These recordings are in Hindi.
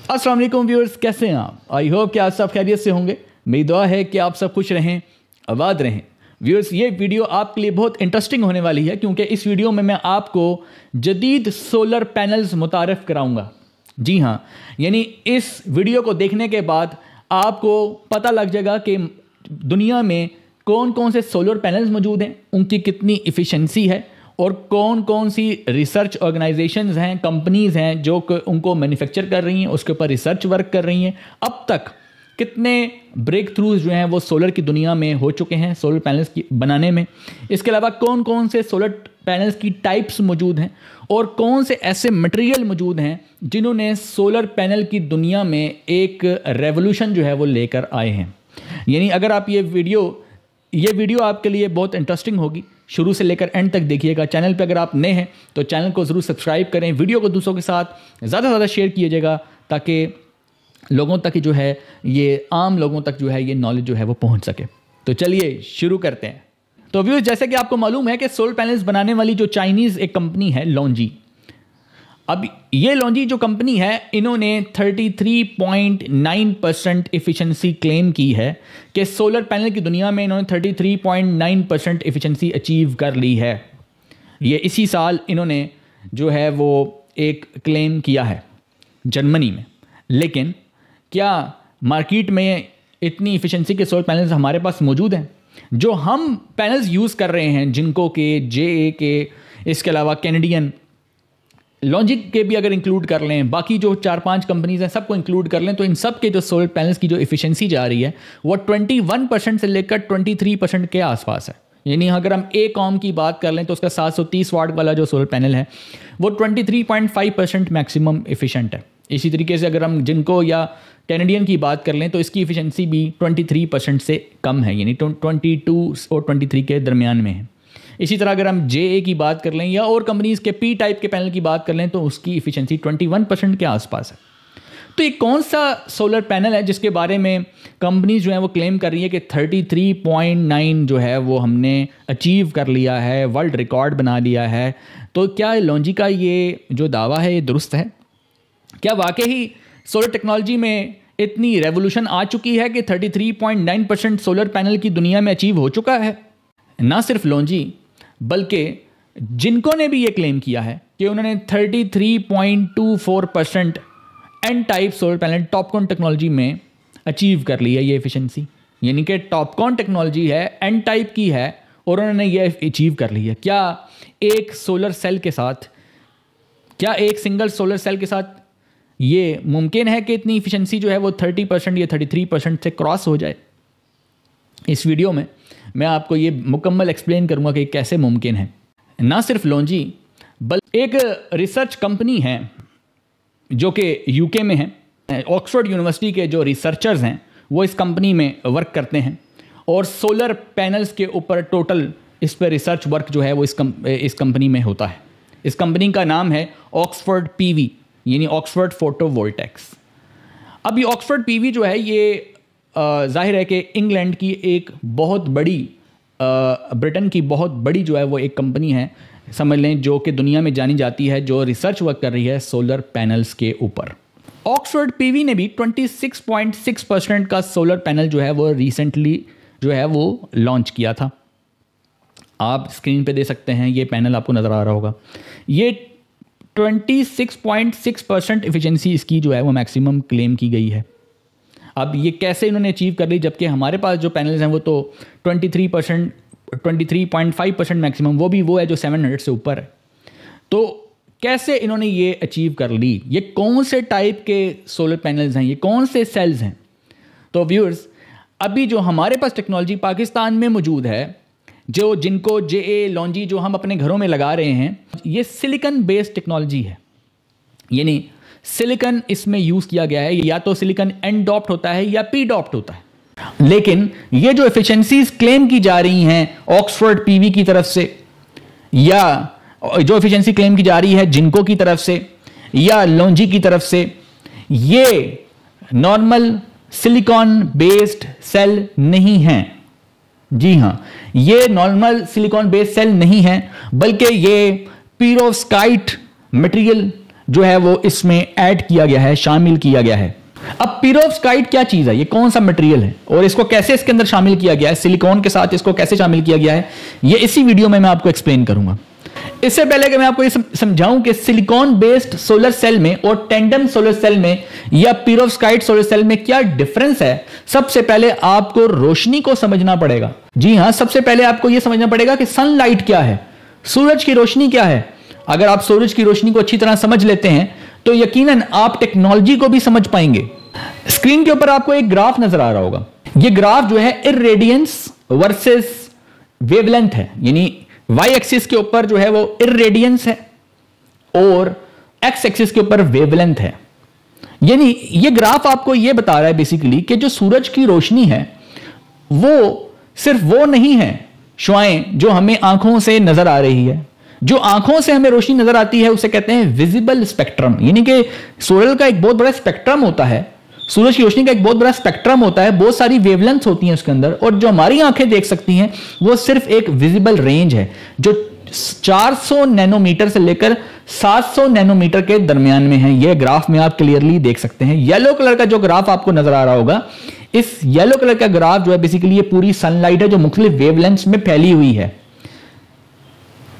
अस्सलाम वालेकुम व्यूअर्स, कैसे हैं आप? आई होप कि आप सब खैरियत से होंगे। मेरी दुआ है कि आप सब खुश रहें, आबाद रहें। व्यूअर्स, ये वीडियो आपके लिए बहुत इंटरेस्टिंग होने वाली है क्योंकि इस वीडियो में मैं आपको जदीद सोलर पैनल्स मुतारफ़ कराऊंगा। जी हाँ, यानी इस वीडियो को देखने के बाद आपको पता लग जाएगा कि दुनिया में कौन कौन से सोलर पैनल्स मौजूद हैं, उनकी कितनी इफ़िशेंसी है और कौन कौन सी रिसर्च ऑर्गेनाइजेशंस हैं, कंपनीज़ हैं जो उनको मैन्युफैक्चर कर रही हैं, उसके ऊपर रिसर्च वर्क कर रही हैं। अब तक कितने ब्रेक थ्रूज जो हैं वो सोलर की दुनिया में हो चुके हैं सोलर पैनल्स की बनाने में। इसके अलावा कौन कौन से सोलर पैनल्स की टाइप्स मौजूद हैं और कौन से ऐसे मटेरियल मौजूद हैं जिन्होंने सोलर पैनल की दुनिया में एक रेवोल्यूशन जो है वो लेकर आए हैं। यानी अगर आप ये वीडियो आपके लिए बहुत इंटरेस्टिंग होगी, शुरू से लेकर एंड तक देखिएगा। चैनल पे अगर आप नए हैं तो चैनल को ज़रूर सब्सक्राइब करें, वीडियो को दूसरों के साथ ज़्यादा से ज़्यादा शेयर कीजिएगा ताकि लोगों तक जो है ये आम लोगों तक जो है ये नॉलेज जो है वो पहुंच सके। तो चलिए शुरू करते हैं। तो व्यूअर्स, जैसे कि आपको मालूम है कि सोलर पैनल्स बनाने वाली जो चाइनीज़ एक कंपनी है लॉन्जी, अब ये लॉन्जी जो कंपनी है इन्होंने 33.9% एफिशिएंसी क्लेम की है कि सोलर पैनल की दुनिया में इन्होंने 33.9% एफिशिएंसी अचीव कर ली है। ये इसी साल इन्होंने जो है वो एक क्लेम किया है जर्मनी में। लेकिन क्या मार्केट में इतनी एफिशिएंसी के सोलर पैनल्स हमारे पास मौजूद हैं? जो हम पैनल्स यूज़ कर रहे हैं जिनको के JA के, इसके अलावा कैनेडियन लॉन्जिक के भी अगर इंक्लूड कर लें, बाकी जो 4-5 कंपनीज हैं सबको इंक्लूड कर लें, तो इन सब के जो सोलर पैनल्स की जो एफिशिएंसी जा रही है वो 21% से लेकर 23% के आसपास है। यानी अगर हम AECOM की बात कर लें तो उसका 730 वाट वाला जो सोलर पैनल है वो 23.5% मैक्सिमम एफिशिएंट है। इसी तरीके से अगर हम जिनको या कैनेडियन की बात कर लें तो इसकी एफिशिएंसी भी 23% से कम है, यानी 22 और 23 के दरमियान में है। इसी तरह अगर हम JA की बात कर लें या और कंपनीज़ के P टाइप के पैनल की बात कर लें तो उसकी एफिशिएंसी 21% के आसपास है। तो ये कौन सा सोलर पैनल है जिसके बारे में कंपनीज जो है वो क्लेम कर रही है कि 33.9 जो है वो हमने अचीव कर लिया है, वर्ल्ड रिकॉर्ड बना लिया है? तो क्या लॉन्जी का ये जो दावा है ये दुरुस्त है? क्या वाकई ही सोलर टेक्नोलॉजी में इतनी रेवोल्यूशन आ चुकी है कि 33.9% सोलर पैनल की दुनिया में अचीव हो चुका है? ना सिर्फ लॉन्जी बल्कि जिनको ने भी ये क्लेम किया है कि उन्होंने 33.24% n type solar panel TOPCon technology में अचीव कर ली है ये एफिशिएंसी। यानी कि टॉपकॉन टेक्नोलॉजी है, एन टाइप की है और उन्होंने ये अचीव कर ली है। क्या एक सिंगल सोलर सेल के साथ ये मुमकिन है कि इतनी एफिशिएंसी जो है वो 30% या 33% से क्रॉस हो जाए? इस वीडियो में मैं आपको ये मुकम्मल एक्सप्लेन करूंगा कि कैसे मुमकिन है। ना सिर्फ लॉन्जी बल्कि एक रिसर्च कंपनी है जो कि UK में है, ऑक्सफोर्ड यूनिवर्सिटी के जो रिसर्चर्स हैं वो इस कंपनी में वर्क करते हैं और सोलर पैनल्स के ऊपर टोटल इस पर रिसर्च वर्क जो है वो इस कंपनी में होता है। इस कंपनी का नाम है ऑक्सफोर्ड PV, यानी ऑक्सफोर्ड फोटोवोल्टेक्स। अब ये ऑक्सफोर्ड PV जो है ये जाहिर है कि इंग्लैंड की एक बहुत बड़ी, ब्रिटेन की बहुत बड़ी जो है वो एक कंपनी है, समझ लें, जो कि दुनिया में जानी जाती है, जो रिसर्च वर्क कर रही है सोलर पैनल्स के ऊपर। ऑक्सफोर्ड PV ने भी 26.6% का सोलर पैनल जो है वो रिसेंटली जो है वो लॉन्च किया था। आप स्क्रीन पे दे सकते हैं, ये पैनल आपको नज़र आ रहा होगा। ये 26.6% एफिशिएंसी इसकी जो है वो मैक्सिमम क्लेम की गई है। अब ये कैसे इन्होंने अचीव कर ली, जबकि हमारे पास जो पैनल्स हैं वो तो 23.5% मैक्सिमम, वो है जो 700 से ऊपर है। तो कैसे इन्होंने ये अचीव कर ली? ये कौन से टाइप के सोलर पैनल्स हैं, ये कौन से सेल्स हैं? तो व्यूअर्स, अभी जो हमारे पास टेक्नोलॉजी पाकिस्तान में मौजूद है, जिनको JA लॉन्जी जो हम अपने घरों में लगा रहे हैं, ये सिलिकॉन बेस्ड टेक्नोलॉजी है। यानी सिलिकॉन इसमें यूज़ किया गया है, या तो सिलिकॉन N डॉप्ट होता है या P डॉप्ट होता है। लेकिन ये जो एफिशिएंसीज क्लेम की जा रही हैं ऑक्सफोर्ड PV की तरफ से, या जो एफिशिएंसी क्लेम की जा रही है जिनको की तरफ से या लॉन्जी की तरफ से, ये नॉर्मल सिलिकॉन बेस्ड सेल नहीं हैं। जी हाँ, ये नॉर्मल सिलिकॉन बेस्ड सेल नहीं है, बल्कि ये पीरोस्काइट मटेरियल जो है वो इसमें ऐड किया गया है, शामिल किया गया है। अब पीरोव्स्काइट क्या चीज है, ये कौन सा मटेरियल है और इसको कैसे इसके अंदर शामिल किया गया है, सिलिकॉन के साथ इसको कैसे शामिल किया गया है, ये इसी वीडियो में मैं आपको एक्सप्लेन करूंगा। इससे पहले कि मैं आपको ये समझाऊं कि सिलिकॉन बेस्ड सोलर सेल में और टैंडम सोलर सेल में या पीरोव्स्काइट सोलर सेल में क्या डिफरेंस है, सबसे पहले आपको रोशनी को समझना पड़ेगा। जी हां, सबसे पहले आपको यह समझना पड़ेगा कि सनलाइट क्या है, सूरज की रोशनी क्या है। अगर आप सूरज की रोशनी को अच्छी तरह समझ लेते हैं तो यकीनन आप टेक्नोलॉजी को भी समझ पाएंगे। स्क्रीन के ऊपर आपको एक ग्राफ नजर आ रहा होगा। यह ग्राफ जो है इररेडियंस वर्सेस वेवलेंथ है, यानी वाई एक्सिस के ऊपर जो है वो इररेडियंस है और एक्स एक्सिस के ऊपर वेवलेंथ है। यानी यह ग्राफ आपको यह बता रहा है बेसिकली कि जो सूरज की रोशनी है वो सिर्फ वो नहीं है शुआएं जो हमें आंखों से नजर आ रही है। जो आंखों से हमें रोशनी नजर आती है उसे कहते हैं विजिबल स्पेक्ट्रम, यानी कि सूरज का एक बहुत बड़ा स्पेक्ट्रम होता है, सूरज की रोशनी का एक बहुत बड़ा स्पेक्ट्रम होता है, बहुत सारी वेवलेंथ्स होती हैं उसके अंदर, और जो हमारी आंखें देख सकती हैं वो सिर्फ एक विजिबल रेंज है जो 400 नैनोमीटर से लेकर 700 नैनोमीटर के दरमियान में है। यह ग्राफ में आप क्लियरली देख सकते हैं। येलो कलर का जो ग्राफ आपको नजर आ रहा होगा, इस येलो कलर का ग्राफ जो है बेसिकली ये पूरी सनलाइट है जो मुख्तलिफ वेवलेंथ्स में फैली हुई है।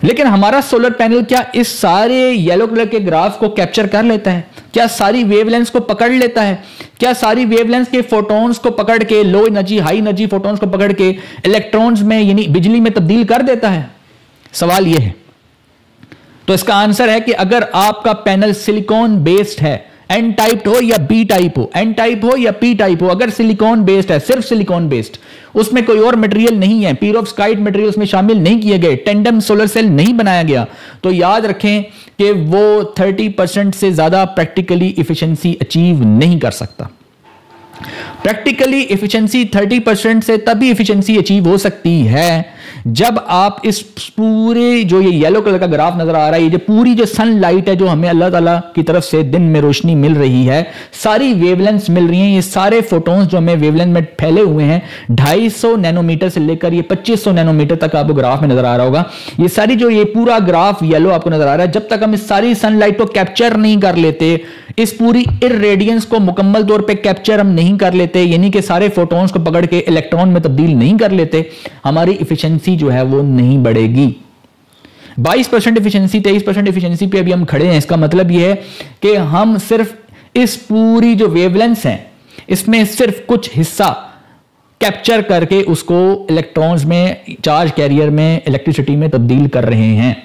लेकिन हमारा सोलर पैनल क्या इस सारे येलो कलर के ग्राफ को कैप्चर कर लेता है? क्या सारी वेवलेंथ्स को पकड़ लेता है? क्या सारी वेवलेंथ्स के फोटॉन्स को पकड़ के, low energy high energy photons को पकड़ के इलेक्ट्रॉन्स में यानी बिजली में तब्दील कर देता है? सवाल यह है। तो इसका आंसर है कि अगर आपका पैनल सिलिकॉन बेस्ड है, एन टाइप हो या बी टाइप हो, एन टाइप हो या पी टाइप हो, अगर सिलिकॉन बेस्ड है, सिर्फ सिलिकॉन बेस्ड, उसमें कोई और मटेरियल नहीं है, पीरोव्स्काइट मटेरियल उसमें शामिल नहीं किए गए, टैंडम सोलर सेल नहीं बनाया गया, तो याद रखें कि वो 30% से ज्यादा प्रैक्टिकली एफिशिएंसी अचीव नहीं कर सकता। प्रैक्टिकली एफिशिएंसी 30% से तभी एफिशिएंसी अचीव हो सकती है जब आप इस पूरे जो ये येलो कलर का ग्राफ नजर आ रहा है, ये जो पूरी जो सनलाइट है जो हमें अल्लाह ताला की तरफ से दिन में रोशनी मिल रही है, सारी वेवलेंथ्स मिल रही हैं, ये सारे फोटॉन्स जो हमें वेवलेंथ में फैले हुए हैं 250 नैनोमीटर से लेकर ये 2500 नैनोमीटर तक आपको ग्राफ में नजर आ रहा होगा। ये सारी जो ये पूरा ग्राफ येलो आपको नजर आ रहा है, जब तक हम इस सारी सनलाइट को कैप्चर नहीं कर लेते, इस पूरी इररेडियंस को मुकम्मल तौर पर कैप्चर हम नहीं कर लेते, यानी कि सारे फोटॉन्स को पकड़ के इलेक्ट्रॉन में तब्दील नहीं कर लेते, हमारी इफिशिएंसी जो है वो नहीं बढ़ेगी। 22% एफिशिएंसी 23% एफिशिएंसी पे अभी हम खड़े हैं। इसका मतलब यह है कि हम सिर्फ इस पूरी जो वेवलेंथ्स हैं इसमें सिर्फ कुछ हिस्सा कैप्चर करके उसको इलेक्ट्रॉन्स में, चार्ज कैरियर में, इलेक्ट्रिसिटी में तब्दील कर रहे हैं।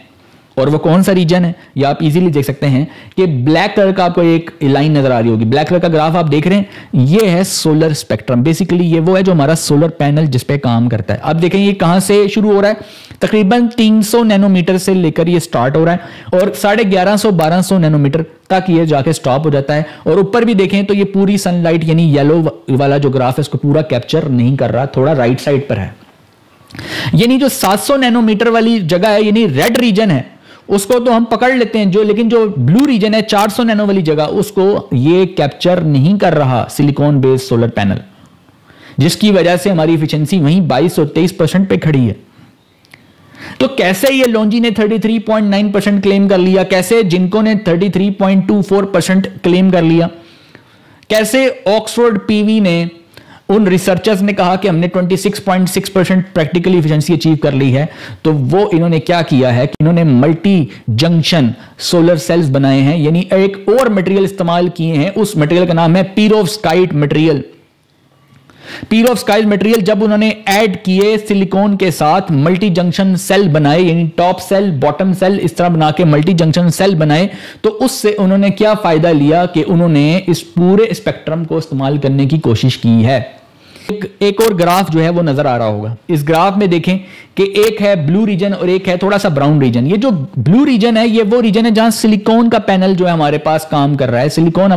और वो कौन सा रीजन है, या आप इजीली देख सकते हैं कि ब्लैक कलर का आपको एक लाइन नजर आ रही होगी, ब्लैक कलर का ग्राफ आप देख रहे हैं, ये है सोलर स्पेक्ट्रम। बेसिकली ये वो है जो हमारा सोलर पैनल जिस पे काम करता है। अब देखें ये कहां से शुरू हो रहा है, तकरीबन 300 नैनोमीटर से लेकर ये स्टार्ट हो रहा है और 1150-1200 नैनोमीटर तक ये जाके स्टॉप हो जाता है। और ऊपर भी देखें तो ये पूरी सनलाइट यानी येलो वाला जो ग्राफ है इसको पूरा कैप्चर नहीं कर रहा, थोड़ा राइट साइड पर है। यानी जो 700 नैनोमीटर वाली जगह है यानी रेड रीजन है उसको तो हम पकड़ लेते हैं, जो लेकिन जो ब्लू रीजन है 400 नैनो वाली जगह उसको ये कैप्चर नहीं कर रहा सिलिकॉन बेस्ड सोलर पैनल, जिसकी वजह से हमारी एफिशिएंसी वहीं 22 और 23% पे खड़ी है। तो कैसे ये लोंजी ने 33.9% क्लेम कर लिया, कैसे जिनको ने 33.24% क्लेम कर लिया, कैसे ऑक्सफोर्ड पीवी ने, उन रिसर्चर्स ने कहा कि हमने 26.6% प्रैक्टिकल एफिशिएंसी अचीव कर ली है। तो वो इन्होंने क्या किया है कि इन्होंने मल्टी जंक्शन सोलर सेल्स बनाए हैं, यानी एक और मटेरियल इस्तेमाल किए हैं। उस मटेरियल का नाम है पीरोव्स्काइट मटेरियल। पीरोव्स्काइट मटेरियल जब उन्होंने ऐड किए सिलिकॉन के साथ, मल्टी जंक्शन सेल बनाए, यानी टॉप सेल बॉटम सेल इस तरह बना के मल्टी जंक्शन सेल बनाए, तो उससे उन्होंने क्या फायदा लिया कि उन्होंने इस पूरे स्पेक्ट्रम को इस्तेमाल करने की कोशिश की है। एक और ग्राफ जो है वो नजर आ रहा होगा। इस ग्राफ में देखें कि एक है ब्लू रीजन और एक है थोड़ा सा ब्राउन रीजन। ये जो ब्लू रीजन है ये वो रीजन है जहां सिलिकॉन का पैनल जो है हमारे पास काम कर रहा है। सिलिकॉन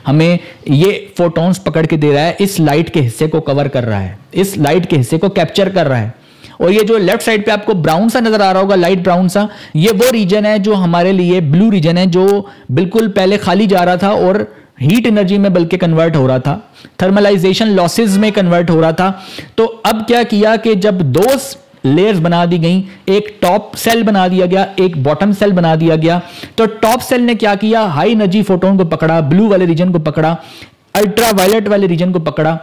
हमें ये फोटॉन्स पकड़ के दे रहा है, इस लाइट के हिस्से को कवर कर रहा है, इस लाइट के हिस्से को कैप्चर कर रहा है। और ये जो लेफ्ट साइड पे आपको ब्राउन सा नजर आ रहा होगा, लाइट ब्राउन सा, ये वो रीजन है जो हमारे लिए ब्लू रीजन है, जो बिल्कुल पहले खाली जा रहा था और हीट एनर्जी में बल्कि कन्वर्ट हो रहा था, थर्मलाइजेशन लॉसेस में कन्वर्ट हो रहा था। तो अब क्या किया कि जब दो लेयर्स बना दी गई, एक टॉप सेल बना दिया गया, एक बॉटम सेल बना दिया गया। तो टॉप सेल ने क्या किया, हाई एनर्जी फोटोन को पकड़ा, ब्लू वाले रीजन को पकड़ा, अल्ट्रा वायलेट वाले रीजन को पकड़ा,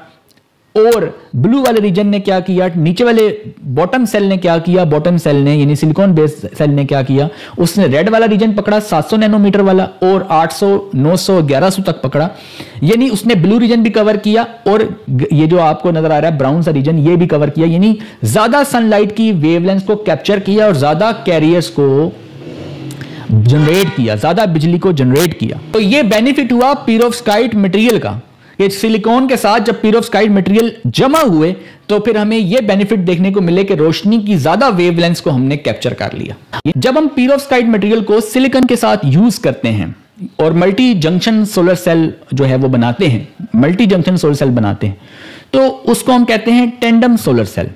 और ब्लू वाले रीजन ने क्या किया, नीचे वाले बॉटम सेल ने क्या किया, बॉटम सेल ने यानी सिलिकॉन बेस्ड सेल ने क्या किया, उसने रेड वाला रीजन पकड़ा 700 नैनोमीटर वाला, और 800, 900, 1100 तक पकड़ा। यानी उसने ब्लू रीजन भी कवर किया, और ये जो आपको नजर आ रहा है ब्राउन सा रीजन, ये भी कवर किया। यानी ज्यादा सनलाइट की वेवलेंथ को कैप्चर किया और ज्यादा कैरियर्स को जनरेट किया, ज्यादा बिजली को जनरेट किया। तो ये बेनिफिट हुआ पीरोव्स्काइट मटेरियल का। कि सिलिकॉन के साथ जब पीरोव्स्काइट मटेरियल जमा हुए तो फिर हमें यह बेनिफिट देखने को मिले कि रोशनी की ज्यादा वेवलेंथ को हमने कैप्चर कर लिया। जब हम पीरोव्स्काइट मटेरियल को सिलिकॉन के साथ यूज करते हैं और मल्टी जंक्शन सोलर सेल जो है वो बनाते हैं, मल्टी जंक्शन सोलर सेल बनाते हैं, तो उसको हम कहते हैं टेंडम सोलर सेल।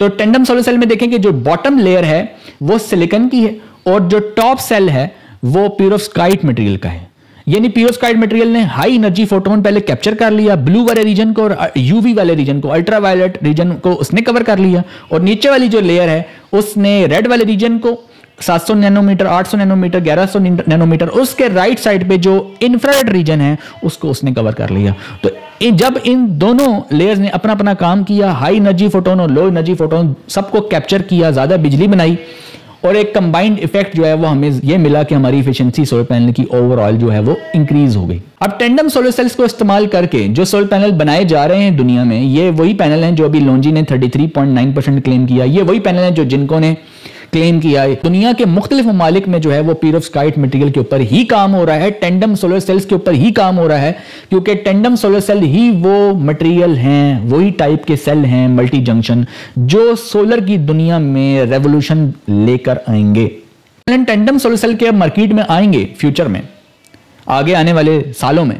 तो टेंडम सोलर सेल में देखें कि जो बॉटम लेयर है वो सिलिकॉन की है और जो टॉप सेल है वो पीरोव्स्काइट मटेरियल का है। यानी पीरोव्स्काइट मटेरियल ने हाई एनर्जी फोटोन पहले कैप्चर कर लिया, ब्लू वाले रीजन को और यूवी वाले रीजन को, अल्ट्रा वायलेट रीजन को उसने कवर कर लिया, और नीचे वाली जो लेयर है उसने रेड वाले रीजन को 700 नैनोमीटर, 800 नैनोमीटर, 1100 नैनोमीटर, उसके राइट साइड पे जो इंफ्रारेड रीजन है उसको उसने कवर कर लिया। तो जब इन दोनों लेयर्स ने अपना अपना काम किया, हाई एनर्जी फोटोन और लो एनर्जी फोटोन सबको कैप्चर किया, ज्यादा बिजली बनाई, और एक कंबाइंड इफेक्ट जो है वो हमें ये मिला कि हमारी एफिशिएंसी सोलर पैनल की ओवरऑल जो है वो इंक्रीज हो गई। अब टेंडम सोलर सेल्स को इस्तेमाल करके जो सोलर पैनल बनाए जा रहे हैं दुनिया में, ये वही पैनल हैं जो अभी लोंजी ने 33.9% क्लेम किया। ये वही पैनल हैं जो जिनको ने क्लेम किया है। दुनिया के मुख्तलिफ ममालिक में जो है वो पीरोव्स्काइट मटेरियल के ऊपर ही काम हो रहा है, टेंडम सोलर सेल्स के ऊपर ही काम हो रहा है, क्योंकि टेंडम सोलर सेल ही वो मटेरियल हैं, वही टाइप के सेल हैं मल्टी जंक्शन जो सोलर की दुनिया में रेवोल्यूशन लेकर आएंगे। टेंडम सोलर सेल के मार्केट में आएंगे फ्यूचर में, आगे आने वाले सालों में।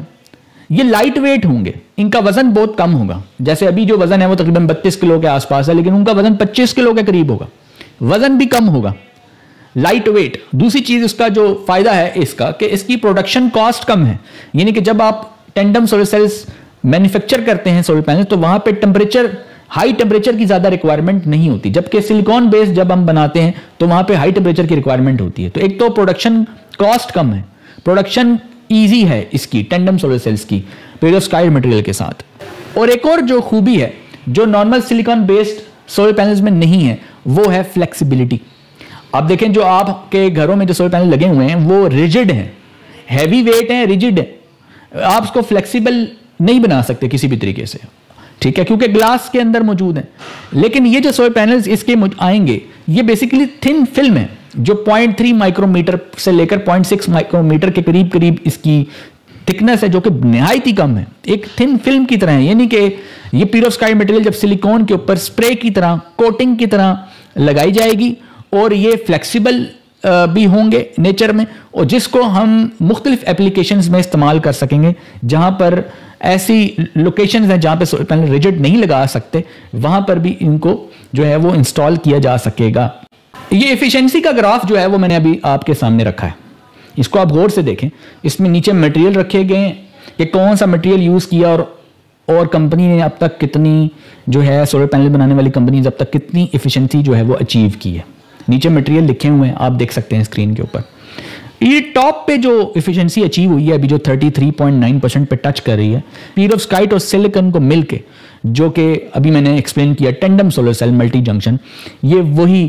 ये लाइट वेट होंगे, इनका वजन बहुत कम होगा। जैसे अभी जो वजन है वो तकरीबन 32 किलो के आसपास है, लेकिन उनका वजन 25 किलो के करीब होगा, वजन भी कम होगा, लाइट वेट। दूसरी चीज उसका जो फायदा है इसका कि इसकी प्रोडक्शन कॉस्ट कम है। यानी कि जब आप टेंडम सोलर सेल्स मैन्युफैक्चर करते हैं सोलर पैनल, तो वहां पे टेम्परेचर, हाई टेम्परेचर की ज्यादा रिक्वायरमेंट नहीं होती, जबकि सिलिकॉन बेस्ड जब हम बनाते हैं तो वहां पे हाई टेम्परेचर की रिक्वायरमेंट होती है। तो एक तो प्रोडक्शन कॉस्ट कम है, प्रोडक्शन ईजी है इसकी टेंडम सोलर सेल्स की पीरोव्स्काइट मटेरियल के साथ। और एक और जो खूबी है जो normal silicon based solar panels में नहीं है वो है फ्लेक्सिबिलिटी। आप देखें जो आपके घरों में जो सोलर पैनल लगे हुए हैं वो रिजिड हैं, हैवी वेट हैं, रिजिड हैं, आप उसको फ्लेक्सिबल नहीं बना सकते किसी भी तरीके से, ठीक है, क्योंकि ग्लास के अंदर मौजूद है। लेकिन ये जो सोलर पैनल्स इसके आएंगे ये बेसिकली थिन फिल्म है जो 0.3 माइक्रोमीटर से लेकर 0.6 माइक्रोमीटर के करीब करीब इसकी थिकनेस है, जो कि निहायत ही कम है, एक थिन फिल्म की तरह है। यानी कि ये पीरोव्स्काइट मटेरियल जब सिलिकॉन के ऊपर स्प्रे की तरह, कोटिंग की तरह लगाई जाएगी और ये फ्लेक्सिबल भी होंगे नेचर में, और जिसको हम मुख्तलिफ एप्लीकेशंस में इस्तेमाल कर सकेंगे। जहां पर ऐसी लोकेशंस हैं जहां पे सोलर पैनल रिजिड नहीं लगा सकते, वहां पर भी इनको जो है वो इंस्टॉल किया जा सकेगा। ये एफिशिएंसी का ग्राफ जो है वो मैंने अभी आपके सामने रखा है, इसको आप गौर से देखें। इसमें नीचे मटेरियल रखे गए हैं कि कौन सा मटेरियल यूज किया और कंपनी ने अब तक कितनी जो है सोलर पैनल बनाने वाली कंपनी अब तक कितनी एफिशिएंसी जो है वो अचीव की है। नीचे मटेरियल लिखे हुए हैं, आप देख सकते हैं स्क्रीन के ऊपर। ये टॉप पे जो एफिशिएंसी अचीव हुई है अभी जो 33.9% पे टच कर रही है, पीरोव्स्काइट और सिलिकॉन को मिलके, जो कि अभी मैंने एक्सप्लेन किया tandem solar cell multi junction, ये वही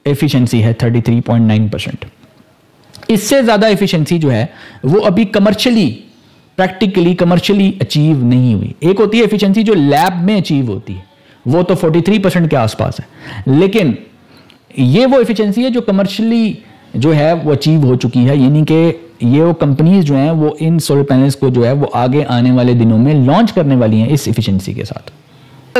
एफिशिएंसी है 33.9%। इससे ज्यादा एफिशिएंसी जो है वो अभी प्रैक्टिकली कमर्शियली अचीव नहीं हुई। एक होती है एफिशिएंसी जो लैब में अचीव होती है, वो तो 43% के आसपास है, लेकिन ये वो एफिशिएंसी है जो कमर्शियली जो है वो अचीव हो चुकी है। यानी कि ये वो कंपनीज जो हैं वो इन सोलर पैनल्स को जो है वो आगे आने वाले दिनों में लॉन्च करने वाली हैं इस एफिशिएंसी के साथ।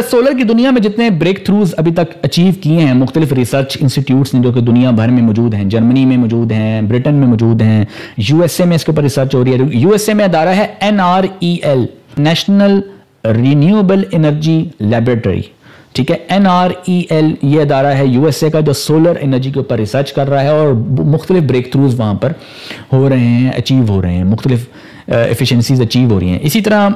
सोलर की दुनिया में जितने ब्रेक थ्रूज अभी तक अचीव किए हैं मुख्तलिफ रिसर्च इंस्टीट्यूट्स ने, जो कि दुनिया भर में मौजूद हैं, जर्मनी में मौजूद हैं, ब्रिटेन में मौजूद हैं, यूएसए में इसके ऊपर रिसर्च हो रही है। यूएसए में अदारा है NREL, national renewable energy laboratory, ठीक है। NREL ये अदारा है यूएसए का जो सोलर एनर्जी के ऊपर रिसर्च कर रहा है और मुख्तलिफ ब्रेक थ्रूज वहां पर हो रहे हैं, अचीव हो रहे हैं, मुख्तलिफ एफिशिएंसीज अचीव हो रही हैं। इसी तरह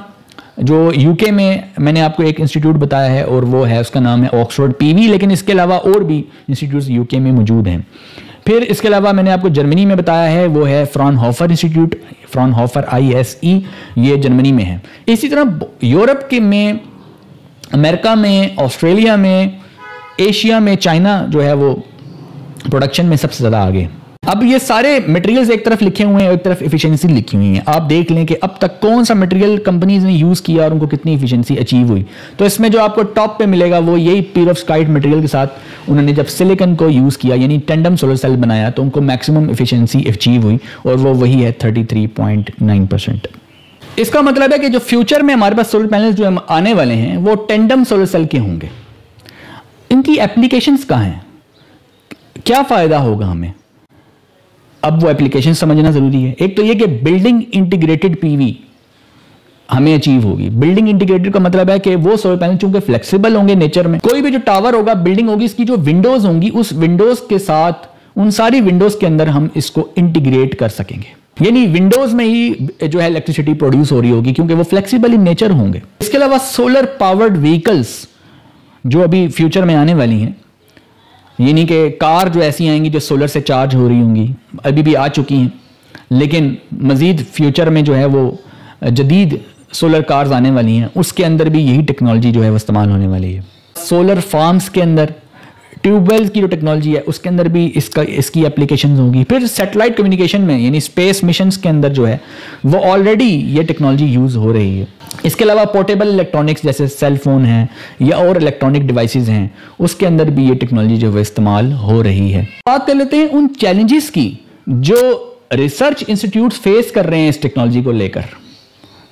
जो यूके में मैंने आपको एक इंस्टीट्यूट बताया है और वो है, उसका नाम है ऑक्सफोर्ड पीवी, लेकिन इसके अलावा और भी इंस्टीट्यूट्स यूके में मौजूद हैं। फिर इसके अलावा मैंने आपको जर्मनी में बताया है, वो है फ्राउनहोफर इंस्टीट्यूट, फ्राउनहोफर ISE, ये जर्मनी में है। इसी तरह यूरोप के में, अमेरिका में, ऑस्ट्रेलिया में, एशिया में चाइना जो है वो प्रोडक्शन में सबसे ज़्यादा आगे। अब ये सारे मटेरियल्स एक तरफ लिखे हुए हैं, एक तरफ एफिशिएंसी लिखी हुई है। आप देख लें कि अब तक कौन सा मटेरियल कंपनीज ने यूज़ किया और उनको कितनी एफिशिएंसी अचीव हुई। तो इसमें जो आपको टॉप पे मिलेगा वो यही पेरोव्स्काइट मटेरियल के साथ उन्होंने जब सिलिकॉन को यूज़ किया, यानी टेंडम सोलर सेल बनाया, तो उनको मैक्सिमम एफिशिएंसी अचीव हुई और वो वही है 33.9%। इसका मतलब है कि जो फ्यूचर में हमारे पास सोलर पैनल्स जो आने वाले हैं वो टेंडम सोलर सेल के होंगे। इनकी एप्लीकेशंस कहाँ हैं, क्या फ़ायदा होगा हमें, अब वो एप्लीकेशन समझना ज़रूरी है। एक तो ये कि बिल्डिंग इंटीग्रेटेड पीवी हमें अचीव होगी। बिल्डिंग इंटीग्रेटेड का मतलब है कि वो सोलर पैनल चूंकि फ्लेक्सिबल होंगे नेचर में, कोई भी जो टावर होगा, बिल्डिंग होगी, इसकी जो विंडोज़ होंगी, उस विंडोज़ के साथ, उन सारी विंडोज़ के अंदर हम इसको इंटीग्रेट कर सकेंगे। यानी विंडोज़ में ही जो है इलेक्ट्रिसिटी प्रोड्यूस हो रही होगी क्योंकि वो फ्लेक्सिबल इन नेचर होंगे। इसके अलावा सोलर पावर्ड व्हीकल्स जो अभी फ्यूचर में आने वाली हैं, यानी कि कार जो ऐसी आएंगी जो सोलर से चार्ज हो रही होंगी, अभी भी आ चुकी हैं, लेकिन मज़ीद फ्यूचर में जो है वो जदीद सोलर कार्स आने वाली हैं, उसके अंदर भी यही टेक्नोलॉजी जो है वो इस्तेमाल होने वाली है। सोलर फार्म्स के अंदर ट्यूबवेल्स की जो टेक्नोलॉजी है उसके अंदर भी इसकी एप्लीकेशंस होंगी। फिर सैटेलाइट कम्युनिकेशन में, यानी स्पेस मिशंस के अंदर जो है वो ऑलरेडी ये टेक्नोलॉजी यूज़ हो रही है। इसके अलावा पोर्टेबल इलेक्ट्रॉनिक्स जैसे सेल फोन हैं या और इलेक्ट्रॉनिक डिवाइसेस हैं, उसके अंदर भी ये टेक्नोलॉजी जो है इस्तेमाल हो रही है। बात कर लेते हैं उन चैलेंजेस की जो रिसर्च इंस्टीट्यूट्स फेस कर रहे हैं इस टेक्नोलॉजी को लेकर।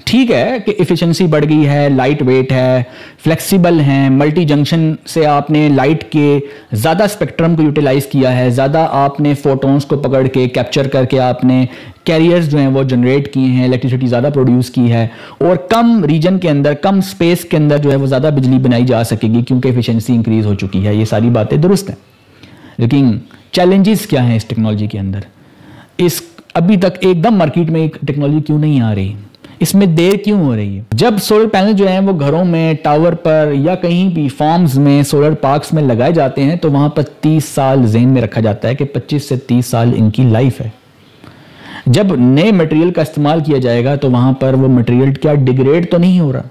ठीक है कि एफिशिएंसी बढ़ गई है, लाइट वेट है, फ्लेक्सिबल हैं, मल्टी जंक्शन से आपने लाइट के ज़्यादा स्पेक्ट्रम को यूटिलाइज किया है, ज़्यादा आपने फोटोन्स को पकड़ के कैप्चर करके आपने कैरियर्स जो हैं वो जनरेट किए हैं, इलेक्ट्रिसिटी ज़्यादा प्रोड्यूस की है और कम रीजन के अंदर, कम स्पेस के अंदर जो है वो ज़्यादा बिजली बनाई जा सकेगी क्योंकि एफिशिएंसी इंक्रीज़ हो चुकी है। ये सारी बातें दुरुस्त हैं, लेकिन चैलेंजेस क्या हैं इस टेक्नोलॉजी के अंदर? इस अभी तक एकदम मार्केट में एक टेक्नोलॉजी क्यों नहीं आ रही, इसमें देर क्यों हो रही है? जब सोलर पैनल जो हैं वो घरों में, टावर पर या कहीं भी फार्म्स में, सोलर पार्क्स में लगाए जाते हैं तो वहां पर 30 साल ज़हन में रखा जाता है कि 25 से 30 साल इनकी लाइफ है। जब नए मटेरियल का इस्तेमाल किया जाएगा तो वहां पर वो मटेरियल क्या डिग्रेड तो नहीं हो रहा,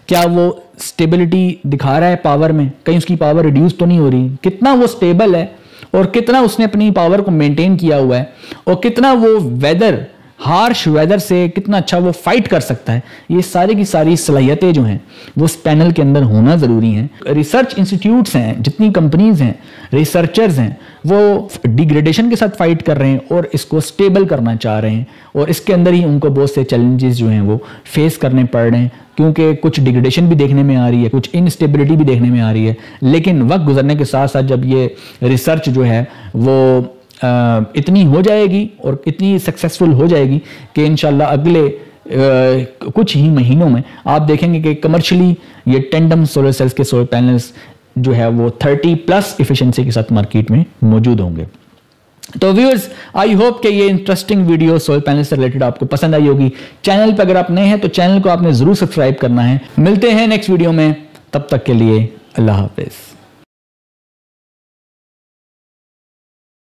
क्या वो स्टेबिलिटी दिखा रहा है पावर में, कहीं उसकी पावर रिड्यूस तो नहीं हो रही, कितना वो स्टेबल है और कितना उसने अपनी पावर को मेंटेन किया हुआ है और कितना वो वेदर, हार्श वेदर से कितना अच्छा वो फाइट कर सकता है। ये सारी की सारी सलाहियतें जो हैं वो उस पैनल के अंदर होना ज़रूरी हैं। रिसर्च इंस्टीट्यूट्स हैं, जितनी कंपनीज हैं, रिसर्चर्स हैं, वो डिग्रेडेशन के साथ फाइट कर रहे हैं और इसको स्टेबल करना चाह रहे हैं और इसके अंदर ही उनको बहुत से चैलेंजेस जो हैं वो फेस करने पड़ रहे हैं क्योंकि कुछ डिग्रेडेशन भी देखने में आ रही है, कुछ इनस्टेबिलिटी भी देखने में आ रही है। लेकिन वक्त गुजरने के साथ साथ जब ये रिसर्च जो है वो इतनी हो जाएगी और इतनी सक्सेसफुल हो जाएगी कि इंशाल्लाह अगले कुछ ही महीनों में आप देखेंगे कि कमर्शियली ये टेंडम सोलर सेल्स के सोलर पैनल्स जो है वो 30+ एफिशिएंसी के साथ मार्केट में मौजूद होंगे। तो व्यूअर्स, आई होप कि ये इंटरेस्टिंग वीडियो सोलर पैनल से रिलेटेड आपको पसंद आई होगी। चैनल पर अगर आप नए हैं तो चैनल को आपने ज़रूर सब्सक्राइब करना है। मिलते हैं नेक्स्ट वीडियो में, तब तक के लिए अल्लाह हाफिज़।